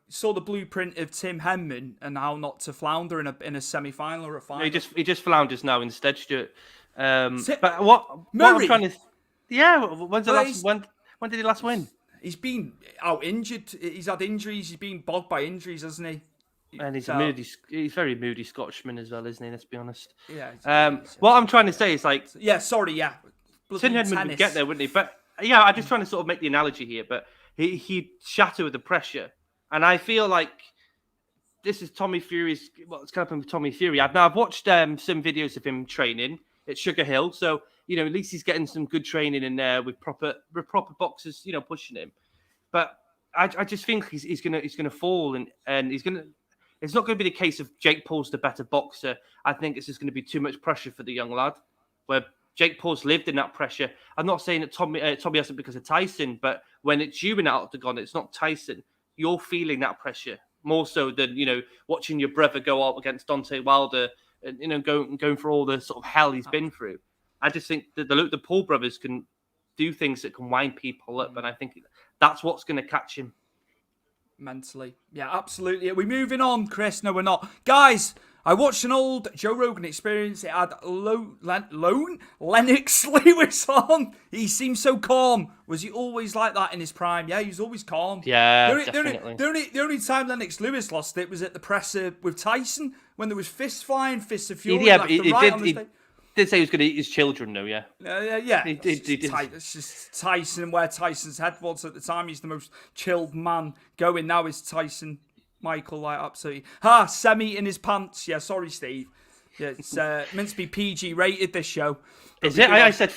saw the blueprint of Tim Henman and how not to flounder in a semi-final or a final. He just flounders now instead, Stuart. But what I'm trying to, when's the last when did he last win? He's been out injured. He's had injuries. He's been bogged by injuries, hasn't he? And he's very moody Scotsman as well, isn't he? Let's be honest. Yeah. What I'm trying to say is like, Tim Henman would get there, wouldn't he? But yeah, I'm just trying to sort of make the analogy here. But he'd shatter with the pressure, and I feel like this is Tommy Fury's. What's going to happen with Tommy Fury? I've watched some videos of him training at Sugar Hill, so at least he's getting some good training in there with proper boxers, pushing him. But I just think he's gonna fall, and he's gonna. It's not going to be the case of Jake Paul's the better boxer. I think it's just going to be too much pressure for the young lad. Where Jake Paul's lived in that pressure. I'm not saying that Tommy hasn't because of Tyson, but when it's you in the octagon, it's not Tyson. You're feeling that pressure more so than watching your brother go up against Deontay Wilder and going for all the sort of hell he's been through. I just think that the Paul brothers can do things that can wind people up, and I think that's what's going to catch him. Mentally. Yeah, absolutely. Are we moving on, Chris? No, we're not. Guys, I watched an old Joe Rogan experience. It had Lennox Lewis on. He seemed so calm. Was he always like that in his prime? Yeah, he was always calm. Yeah, definitely. The only time Lennox Lewis lost it was at the presser with Tyson when there was fists flying, fists of fury. Yeah, but he did say he was going to eat his children, though, yeah. Yeah. He did. It's just Tyson, where Tyson's head was at the time. He's the most chilled man going. Now is Tyson Michael, absolutely. Semi in his pants. Yeah, sorry, Steve. Yeah, it's meant to be PG rated, this show. Is it? I said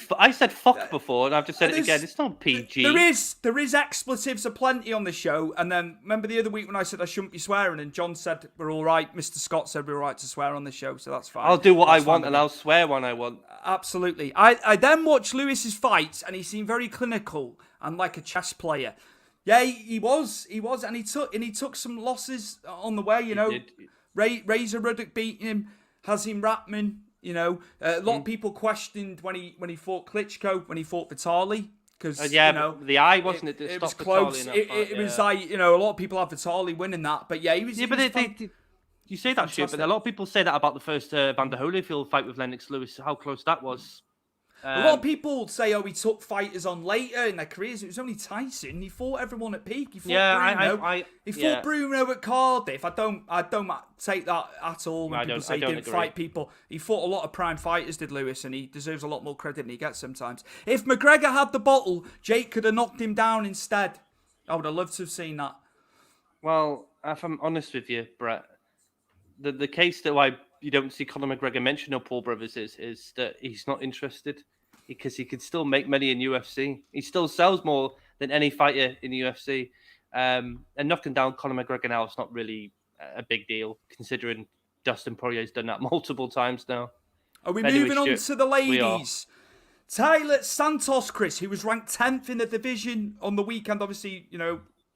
fuck before, and I've just said it again. It's not PG. There is expletives aplenty on the show, and then remember the other week when I said I shouldn't be swearing, and John said we're all right. Mr. Scott said we're all right to swear on the show, so that's fine. I'll do what I want, and I'll swear when I want. Absolutely. I then watched Lewis's fights, and he seemed very clinical and like a chess player. Yeah, he was, and he took some losses on the way. Razor Ruddock beating him, Hazim Ratman. A lot of people questioned when he fought Klitschko, when he fought Vitali, because the eye wasn't it? It was close. It was like a lot of people have Vitali winning that, but yeah, he was. Yeah, but You say that, Stu, but a lot of people say that about the first Evander Holyfield fight with Lennox Lewis, how close that was. A lot of people say, he took fighters on later in their careers. It was only Tyson. He fought everyone at peak. He fought Bruno. He fought Bruno at Cardiff. I don't take that at all when people say he didn't fight people. He fought a lot of prime fighters, did Lewis, and he deserves a lot more credit than he gets sometimes. If McGregor had the bottle, Jake could have knocked him down instead. I would have loved to have seen that. Well, if I'm honest with you, Brett, the case that why you don't see Conor McGregor mention no Paul brothers is that he's not interested, because he could still make money in UFC. He still sells more than any fighter in the UFC. And knocking down Conor McGregor now is not really a big deal, considering Dustin Poirier's done that multiple times now. Are we moving on to the ladies? Taylor Santos, Chris, who was ranked 10th in the division on the weekend. Obviously,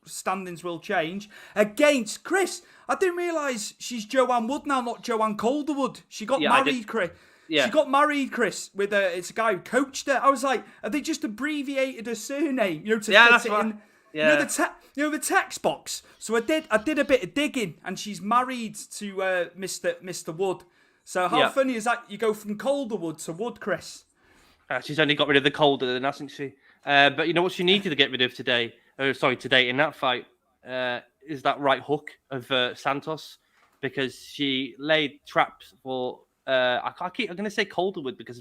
standings will change. Against Chris, I didn't realise she's Joanne Wood now, not Joanne Calderwood. She got married, Chris. Yeah. She got married, Chris, with it's a guy who coached her. I was like, have they just abbreviated her surname, to fit it in? Yeah. The text box. So I did a bit of digging, and she's married to Mr. Wood. So how funny is that? You go from Calderwood to Wood, Chris. She's only got rid of the Calder, then, hasn't she? But you know what she needed to get rid of today in that fight, is that right hook of Santos, because she laid traps for. I'm going to say Calderwood because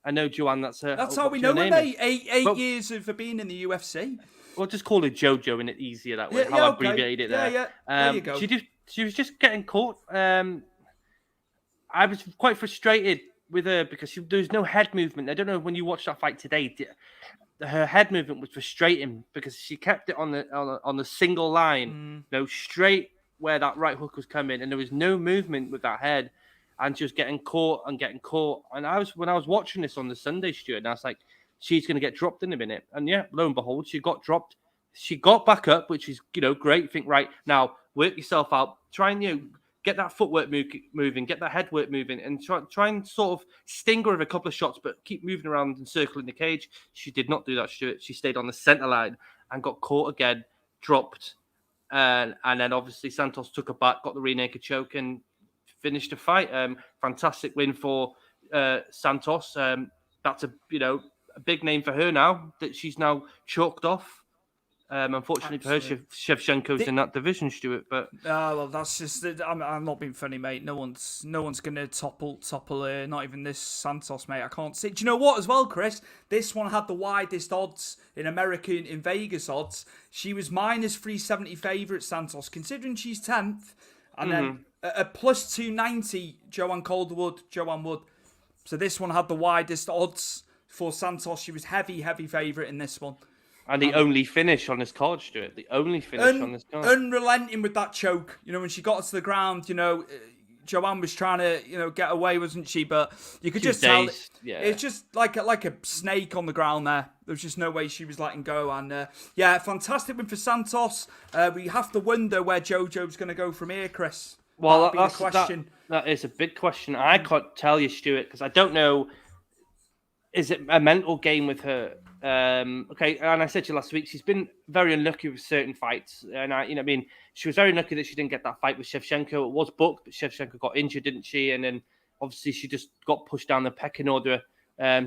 I know Joanne. That's how we know her, mate. Eight years of being in the UFC. We'll just call her JoJo, and it easier that way. I abbreviated it there. Yeah. There you go. She was just getting caught. I was quite frustrated with her because there was no head movement. I don't know when you watched that fight today. Her head movement was frustrating because she kept it on the single line, straight where that right hook was coming, and there was no movement with that head, and just getting caught. And when I was watching this on the Sunday, Stuart, and I was like, she's going to get dropped in a minute, and lo and behold, she got dropped. She got back up, which is great. Think right now, work yourself out, try and get that footwork moving, get that head work moving, and try and sort of sting her with a couple of shots, but keep moving around and circling the cage. She did not do that, Stuart. She stayed on the centre line and got caught again, dropped. And then obviously Santos took her back, got the rear naked choke and finished the fight. Fantastic win for Santos. That's a big name for her now, that she's now chalked off. Unfortunately for her, Shevchenko's in that division, Stuart. But that's just. I'm not being funny, mate. No one's gonna topple her. Not even this Santos, mate. I can't see. Do you know what? As well, Chris, this one had the widest odds in American in Vegas odds. She was minus 370 favourite, Santos, considering she's 10th, and then a plus 290 Joanne Wood. So this one had the widest odds for Santos. She was heavy favourite in this one. And the only finish on this card, Stuart. The only finish on this card. Unrelenting with that choke. When she got to the ground, Joanne was trying to, get away, wasn't she? But you could just tell it's just like a snake on the ground there. There was just no way she was letting go. And fantastic win for Santos. We have to wonder where JoJo's going to go from here, Chris. Well, that's the question. That is a big question. I can't tell you, Stuart, because I don't know. Is it a mental game with her? Okay, and I said to you last week, she's been very unlucky with certain fights, and she was very lucky that she didn't get that fight with Shevchenko. It was booked, but Shevchenko got injured, didn't she? And then obviously she just got pushed down the pecking order.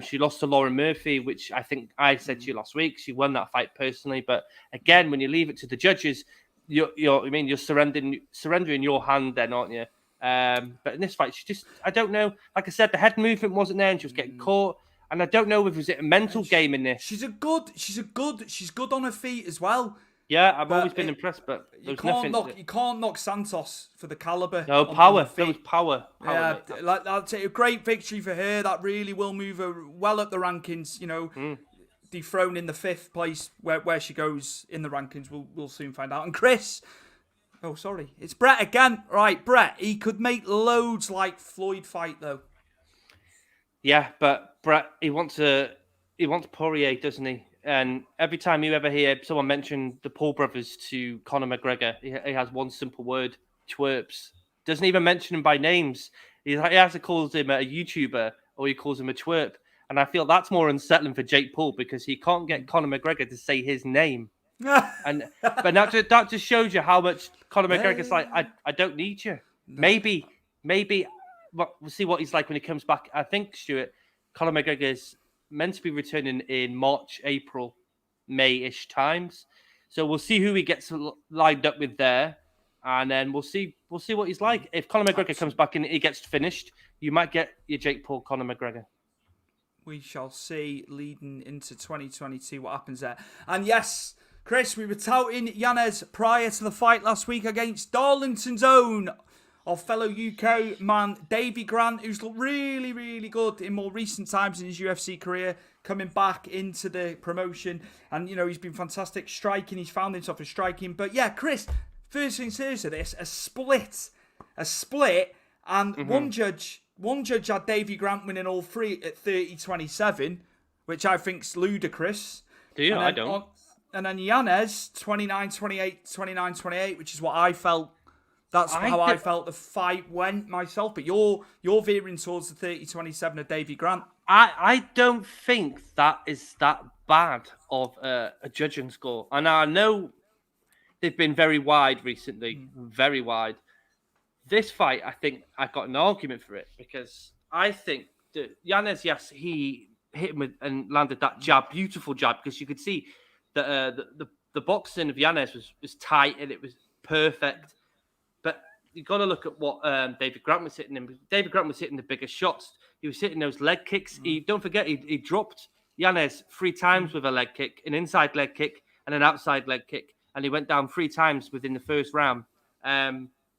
She lost to Lauren Murphy, which I think I said to you last week. She won that fight personally, but again, when you leave it to the judges, you're surrendering your hand, then, aren't you? But in this fight, I don't know. Like I said, the head movement wasn't there, and she was getting caught. And I don't know if it a mental game in this. She's good on her feet as well. Yeah, I've always been impressed, but you can't knock Santos for the caliber. No, power. There was power. That's a great victory for her. That really will move her well up the rankings. Dethroning the 5th place where she goes in the rankings. We'll soon find out. And Chris, it's Brett again. Right, Brett. He could make loads like Floyd fight though. Yeah, but Brett, he wants Poirier, doesn't he? And every time you ever hear someone mention the Paul brothers to Conor McGregor, he has one simple word: twerps. Doesn't even mention him by names. He either calls him a YouTuber or he calls him a twerp. And I feel that's more unsettling for Jake Paul because he can't get Conor McGregor to say his name. But that just shows you how much Conor McGregor's like, I don't need you. Maybe. We'll see what he's like when he comes back. I think, Stuart, Conor McGregor is meant to be returning in March, April, May-ish times. So we'll see who he gets lined up with there, and then we'll see what he's like. If Conor McGregor comes back and he gets finished, you might get your Jake Paul, Conor McGregor. We shall see leading into 2022 what happens there. And yes, Chris, we were touting Yanez prior to the fight last week against Darlington's own, our fellow UK man, Davy Grant, who's looked really, really good in more recent times in his UFC career, coming back into the promotion. And, he's been fantastic striking. He's found himself in striking. But yeah, Chris, first things first of this, a split. And one judge had Davy Grant winning all three at 30-27, which I think's ludicrous. Do you? I don't. And then Yanez, 29-28, 29-28, which is what I felt. That's how I felt the fight went myself. But you're veering towards the 30-27 of Davy Grant. I don't think that is that bad of a judging score. And I know they've been very wide recently, very wide. This fight, I think I've got an argument for it because I think that Yanez, yes, he hit him with and landed that jab, beautiful jab, because you could see that the boxing of Yanez was tight and it was perfect. But you got to look at what David Grant was hitting him. David Grant was hitting the biggest shots. He was hitting those leg kicks. Don't forget, he dropped Yanez 3 times with a leg kick, an inside leg kick and an outside leg kick. And he went down 3 times within the first round.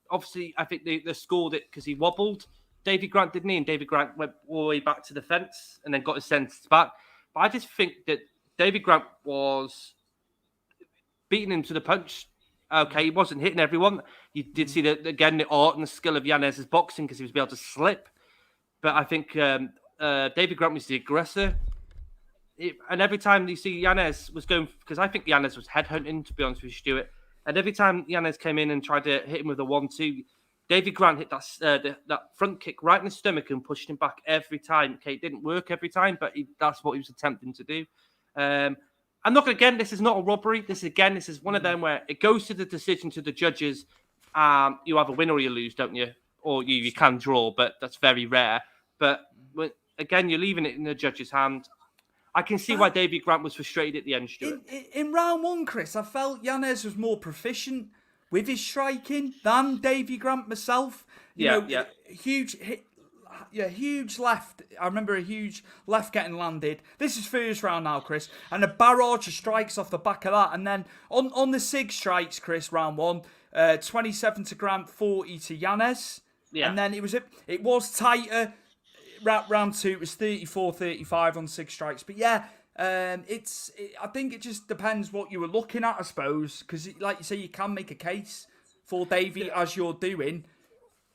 Obviously, I think they scored it because he wobbled. Davy Grant didn't he? And Davy Grant went all the way back to the fence and then got his sentence back. But I just think that Davy Grant was beating him to the punch. Okay, he wasn't hitting everyone. You did see, the art and the skill of Yanez's boxing because he was able to slip. But I think Davy Grant was the aggressor. And every time you see Yanez was going, because I think Yanez was headhunting, to be honest with you, Stuart. And every time Yanez came in and tried to hit him with a 1-2, Davy Grant hit that front kick right in the stomach and pushed him back every time. Okay, it didn't work every time, but that's what he was attempting to do. And look, again, this is not a robbery. This is one of them where it goes to the decision to the judges. You have a win or you lose, don't you? Or you can draw, but that's very rare. But again, you're leaving it in the judge's hand. I can see why Davy Grant was frustrated at the end, Stuart. In round 1, Chris, I felt Yanez was more proficient with his striking than Davy Grant myself. Huge hit. Yeah, huge left. I remember a huge left getting landed. This is first round now, Chris. And a barrage of strikes off the back of that. And then on the SIG strikes, Chris, round 1, 27 to Grant, 40 to Yanez. Yeah. And then it was tighter. Round 2, it was 34-35 on 6 strikes. But yeah, I think it just depends what you were looking at, I suppose. Because like you say, you can make a case for Davy as you're doing.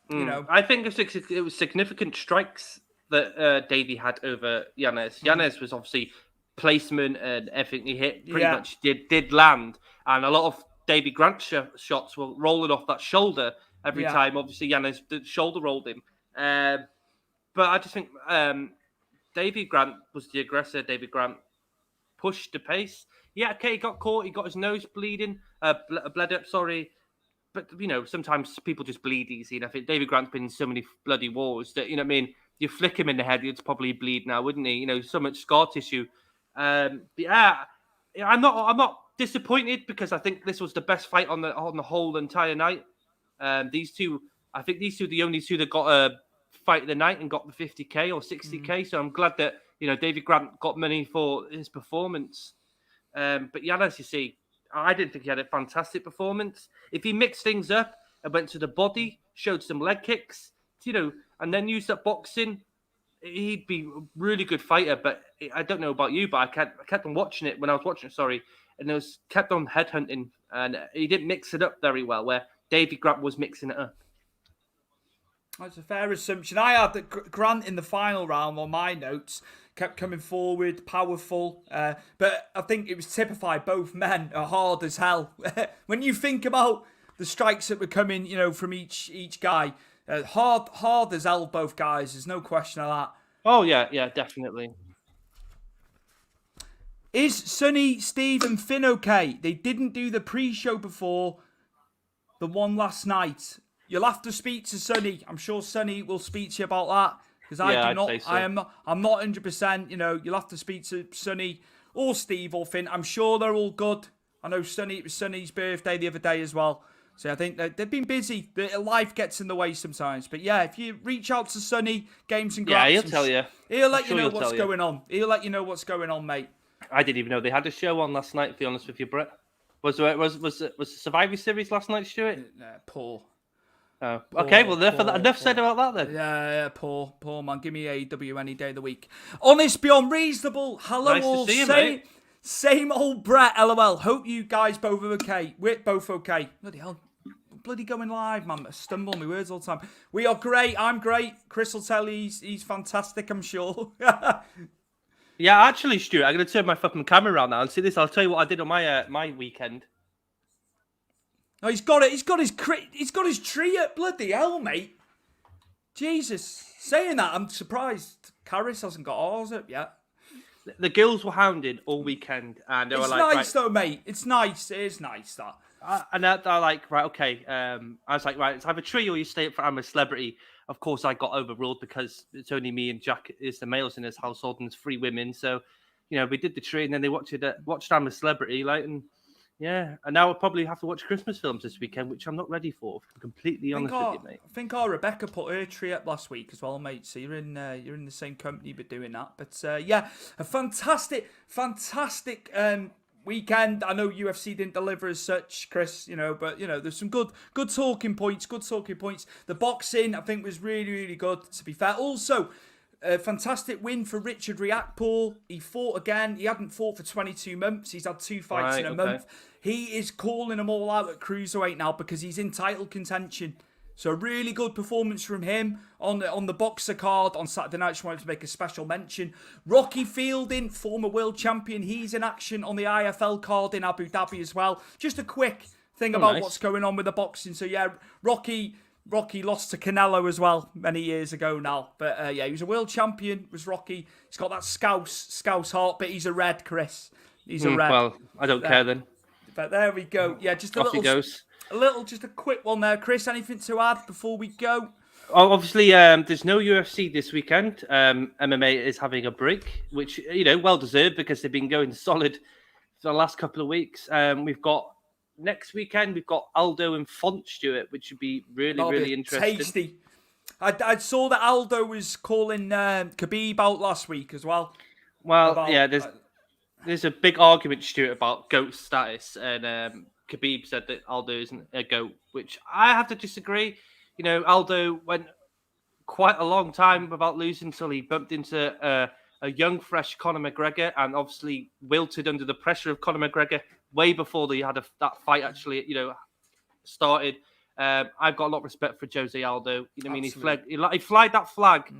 I think it was significant strikes that Davy had over Yanez. Yanez was obviously placement and everything he hit pretty much did land. And a lot of Davy Grant shots were rolling off that shoulder every time. Obviously, Yanez, the shoulder rolled him. But I just think Davy Grant was the aggressor. Davy Grant pushed the pace. Yeah, okay, he got caught. He got his nose bleeding, bled up, sorry. But, sometimes people just bleed easy. And I think Davy Grant's been in so many bloody wars that, you flick him in the head, he'd probably bleed now, wouldn't he? So much scar tissue. But yeah, I'm not disappointed because I think this was the best fight on the whole entire night. These two are the only two that got a fight of the night and got the 50k or 60k. So I'm glad that Davy Grant got money for his performance. But Yanez, you see, I didn't think he had a fantastic performance. If he mixed things up and went to the body, showed some leg kicks, and then used that boxing, he'd be a really good fighter. But I don't know about you, but I kept on watching it when I was watching it, sorry, and it was kept on headhunting, and he didn't mix it up very well, where Davy Grant was mixing it up. That's a fair assumption. I had that Grant in the final round on my notes kept coming forward, powerful. But I think it was typified both men are hard as hell. When you think about the strikes that were coming, from each guy, hard as hell, both guys. There's no question of that. Oh, yeah, definitely. Is Sonny, Steve and Finn okay? They didn't do the pre-show before the one last night. you'll have to speak to Sonny. I'm sure Sonny will speak to you about that because I'd say so. I'm not 100%. You know, you'll have to speak to Sonny or Steve or Finn. I'm sure they're all good. I know Sonny. It was Sonny's birthday the other day as well. So I think they've been busy. Life gets in the way sometimes. But yeah, if you reach out to Sonny, Games and Graps, he'll tell you. He'll let you know what's going on. He'll let you know what's going on, mate. I didn't even know they had a show on last night, to be honest with you, Brett. Was the Survivor Series last night, Stuart? Poor. Oh, okay, well, enough said about that then. Yeah, poor man. Give me AEW any day of the week. Honest beyond reasonable. Hello Nice to all. see you, mate. Same old Brett, LOL. Hope you guys both are okay. We're both okay. Bloody hell. Bloody going live, man. I stumble on my words all the time. We are great. I'm great. Chris will tell you he's fantastic, I'm sure. Yeah, actually, Stuart, I'm going to turn my fucking camera around now and see this. I'll tell you what I did on my weekend. Oh, he's got it. He's got his tree up. Bloody hell, mate. Jesus. Saying that, I'm surprised Caris hasn't got ours up yet. The girls were hounded all weekend, and they were like, nice though, mate. It's nice. It is nice, that. And they're like, right, okay. I was like, right, it's either tree or you stay up for I'm a Celebrity. Of course, I got overruled because it's only me and Jack is the males in his household, and there's 3 women. So, you know, we did the tree, and then they watched I'm a Celebrity, like, and yeah. And now I'll probably have to watch Christmas films this weekend, which I'm not ready for. If I'm completely honest with you, mate. I think our Rebecca put her tree up last week as well, mate. So you're in the same company, but doing that. But yeah, a fantastic weekend. I know UFC didn't deliver as such, Chris, but there's some good talking points. The boxing, I think, was really, really good, to be fair. Also, a fantastic win for Richard Riakporhe. He fought again. He hadn't fought for 22 months. He's had 2 fights in a month. He is calling them all out at cruiserweight now because he's in title contention. So really good performance from him on the Boxer card on Saturday night. Just wanted to make a special mention. Rocky Fielding, former world champion. He's in action on the IFL card in Abu Dhabi as well. Just a quick thing about what's going on with the boxing. So yeah, Rocky lost to Canelo as well many years ago now. But yeah, he was a world champion, was Rocky. He's got that Scouse heart, but he's a red, Chris. He's a red. Well, I don't care then. But there we go. Yeah, just Off he goes. Just a quick one there, Chris. Anything to add before we go? Obviously, there's no UFC this weekend. MMA is having a break, which, well deserved because they've been going solid for the last couple of weeks. Next weekend, we've got Aldo and Font, Stuart, which should be really interesting. Tasty. I saw that Aldo was calling Khabib out last week as well. Well, there's a big argument, Stuart, about GOAT status, and Khabib said that Aldo isn't a GOAT, which I have to disagree. Aldo went quite a long time without losing until he bumped into a young, fresh Conor McGregor, and obviously wilted under the pressure of Conor McGregor way before they had that fight actually, started. I've got a lot of respect for Jose Aldo. I mean, he flagged that flag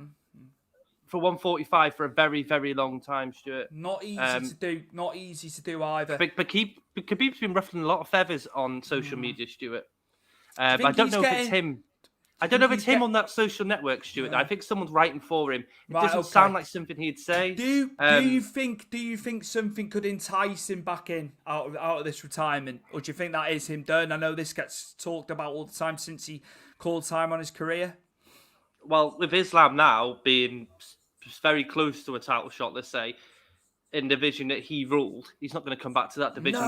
for 145 for a very, very long time, Stuart. Not easy to do either. But Khabib's been ruffling a lot of feathers on social media, Stuart. I don't know if it's him. I don't know if it's him on that social network, Stuart. I think someone's writing for him. It doesn't sound like something he'd say. Do you think something could entice him back in out of this retirement, or do you think that is him done? I know this gets talked about all the time since he called time on his career. Well, with Islam now being very close to a title shot, let's say, in the division that he ruled, he's not going to come back to that division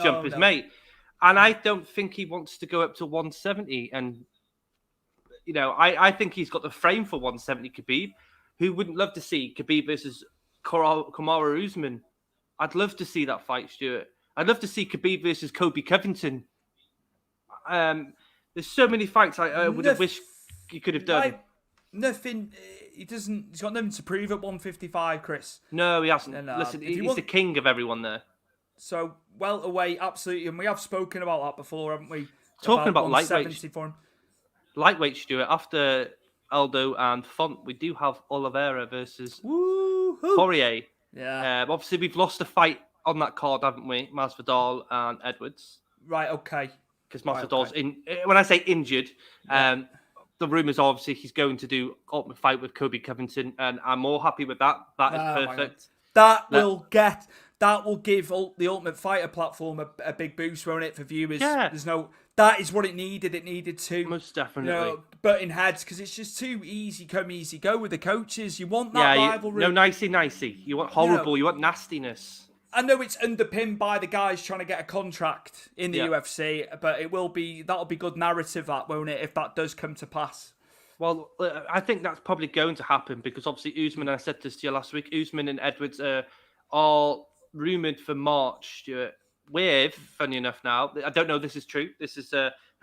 jump his mate. And I don't think he wants to go up to 170. And, I think he's got the frame for 170 Khabib. Who wouldn't love to see Khabib versus Kamaru Usman? I'd love to see that fight, Stuart. I'd love to see Khabib versus Kobe Covington. There's so many fights I would have wished he could have done. Nothing. He's got nothing to prove at 155, Chris. No, he hasn't. Listen, he's the king of everyone there. So, welterweight, absolutely. And we have spoken about that before, haven't we? Talking about lightweight. For him. Lightweight, Stuart. After Aldo and Font, we do have Oliveira versus Corriere. Yeah. Obviously, we've lost a fight on that card, haven't we? Masvidal and Edwards. Right, okay. Because Masvidal's when I say injured, the rumours are obviously he's going to do ultimate fight with Kobe Covington, and I'm more happy with that. That is perfect. That will give the Ultimate Fighter platform a big boost, won't it, for viewers? Yeah. that is what it needed. It needed to, Most definitely. butting heads, because it's just too easy come, easy go with the coaches. You want that rivalry. No nicey. You want horrible. You want nastiness. I know it's underpinned by the guys trying to get a contract in the UFC, but that'll be good narrative, that, won't it, if that does come to pass. Well, I think that's probably going to happen because obviously Usman, and I said this to you last week, Usman and Edwards are rumoured for March, Stuart, with, funny enough now, I don't know if this is true, this is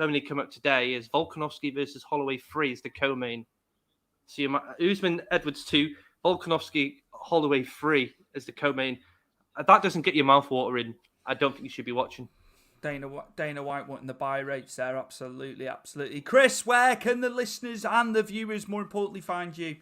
only come up today, is Volkanovski versus Holloway 3 is the co-main. So Usman, Edwards 2, Volkanovski, Holloway 3 is the co-main. That doesn't get your mouth watering. I don't think you should be watching. Dana White wanting the buy rates there. Absolutely. Chris, where can the listeners and the viewers, more importantly, find you?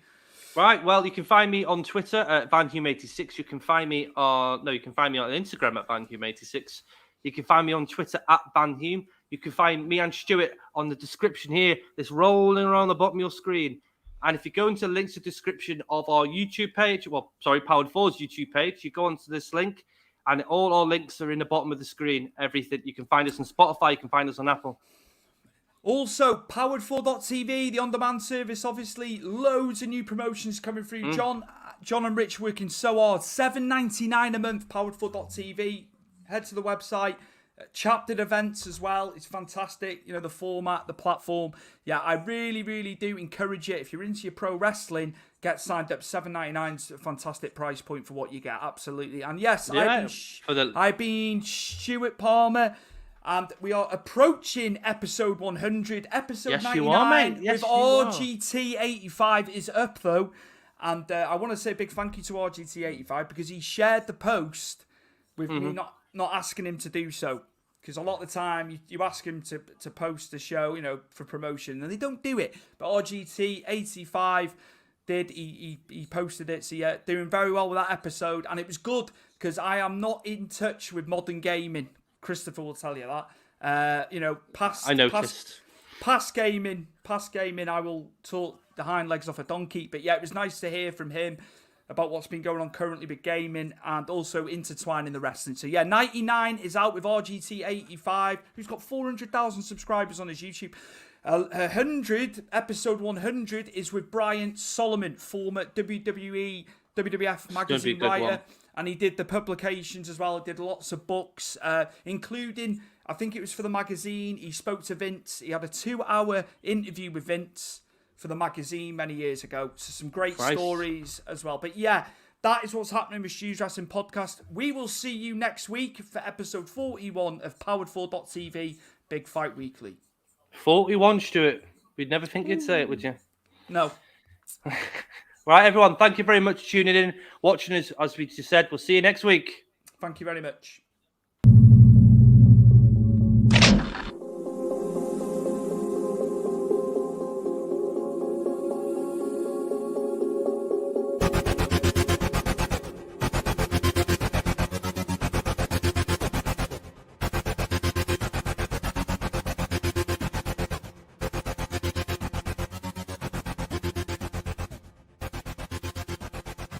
Right. Well, you can find me on Twitter at VanHume86. You can find me on Instagram at VanHume86. You can find me on Twitter at VanHume. You can find me and Stuart on the description here. It's rolling around the bottom of your screen. And if you go into the links to the description of our YouTube page, Powered 4's YouTube page, you go onto this link, and all our links are in the bottom of the screen. Everything. You can find us on Spotify. You can find us on Apple. Also, Powered4.tv, the on-demand service, obviously. Loads of new promotions coming through. John and Rich working so hard. $7.99 a month, Powered4.tv. Head to the website. Chaptered events as well. It's fantastic. The format, the platform. Yeah, I really, really do encourage it. If you're into your pro wrestling, get signed up. $7.99 is a fantastic price point for what you get. Absolutely. And yes, I've been Stuart Palmer, and we are approaching episode 100. Episode 99 with RGT85 is up though. And I want to say a big thank you to RGT85 because he shared the post with me not asking him to do so, because a lot of the time you ask him to post the show, for promotion, and they don't do it. But RGT85 did. He posted it, so yeah, doing very well with that episode, and it was good because I am not in touch with modern gaming. Christopher will tell you that. I noticed. Past gaming. I will talk the hind legs off a donkey, but yeah, it was nice to hear from him about what's been going on currently with gaming and also intertwining the wrestling. So yeah, 99 is out with RGT85, who's got 400,000 subscribers on his YouTube. 100, episode 100 is with Brian Solomon, former WWE, WWF magazine writer. And he did the publications as well. He did lots of books, including, I think it was for the magazine. He spoke to Vince. He had a 2-hour interview with Vince for the magazine many years ago. So some great stories as well. But yeah, that is what's happening with Stu's Wrestling Podcast. We will see you next week for episode 41 of Powered4.tv Big Fight Weekly. 41, Stuart. We'd never think you'd say it, would you? No. Right, everyone. Thank you very much for tuning in, watching us. As we just said, we'll see you next week. Thank you very much.